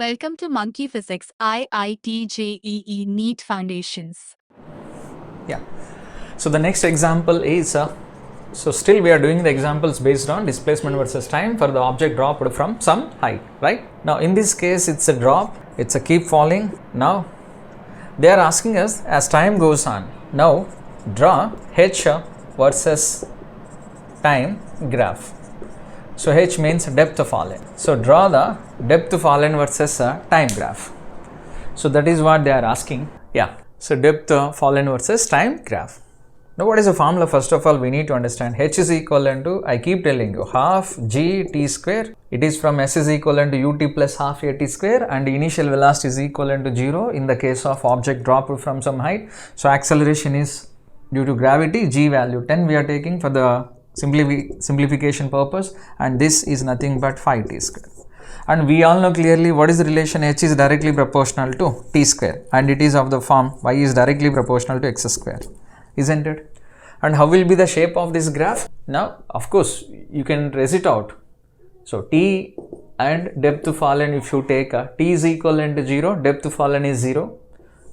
Welcome to Monkey Physics IIT JEE NEET Foundations. Yeah. So the next example is, so still we are doing the examples based on displacement versus time for the object dropped from some height, right? Now in this case it's a drop, it's a keep falling. Now they are asking us as time goes on, now draw h versus time graph. So h means depth fallen. So draw the depth fallen versus time graph. So that is what they are asking. Yeah. So depth fallen versus time graph. Now what is the formula? First of all, we need to understand h is equivalent to, I keep telling you, half g t square. It is from s is equivalent to ut plus half a t square, and initial velocity is equivalent to 0 in the case of object dropped from some height. So acceleration is due to gravity, g value 10 we are taking for the simplification purpose, and this is nothing but 5t square. And we all know clearly what is the relation. H is directly proportional to t square, and it is of the form y is directly proportional to x square, isn't it? And how will be the shape of this graph? Now of course you can trace it out. So t and depth fallen, if you take t is equivalent to 0, depth fallen is 0.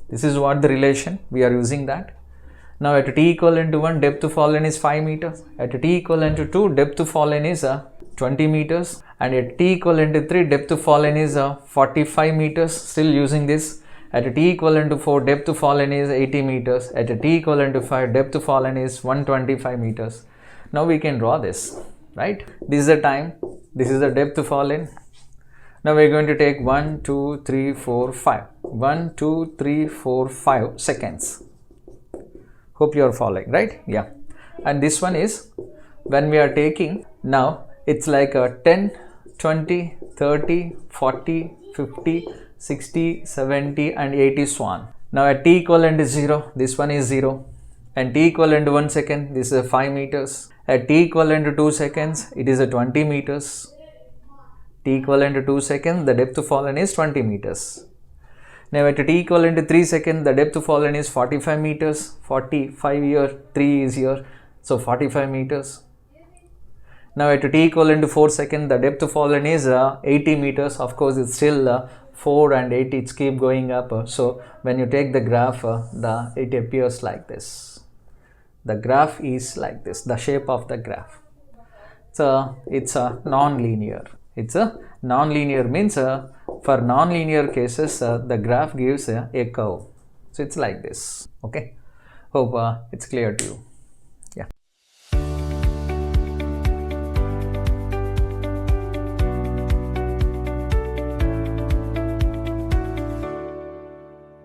This is what the relation we are using that. Now at t equivalent to 1, depth fallen is 5 meters. At t equivalent to 2, depth fallen is 20 meters. And at t equivalent to 3, depth fallen is 45 meters. Still using this. At t equivalent to 4, depth fallen is 80 meters. At t equivalent to 5, depth fallen is 125 meters. Now we can draw this, right? This is the time. This is the depth fallen. Now we are going to take 1, 2, 3, 4, 5. 1, 2, 3, 4, 5 seconds. Hope you are following, right? Yeah. And this one is when we are taking, now it's like 10, 20, 30, 40, 50, 60, 70 and 80 so on. Now at t equivalent to 0, this one is 0. And t equivalent to 1 second, this is 5 meters. At t equivalent to 2 seconds, it is 20 meters. T equivalent to 2 seconds, the depth fallen is 20 meters. Now at t equivalent to 3 seconds, the depth fallen is 45 meters. 45 here, 3 is here, so 45 meters. Now at t equivalent to 4 seconds, the depth fallen is 80 meters. Of course, it's still 4 and 8, it's keep going up. So when you take the graph, it appears like this. The graph is like this, the shape of the graph. So it's a non-linear. It's a non-linear means for non-linear cases the graph gives a curve. So it's like this. Okay. Hope it's clear to you.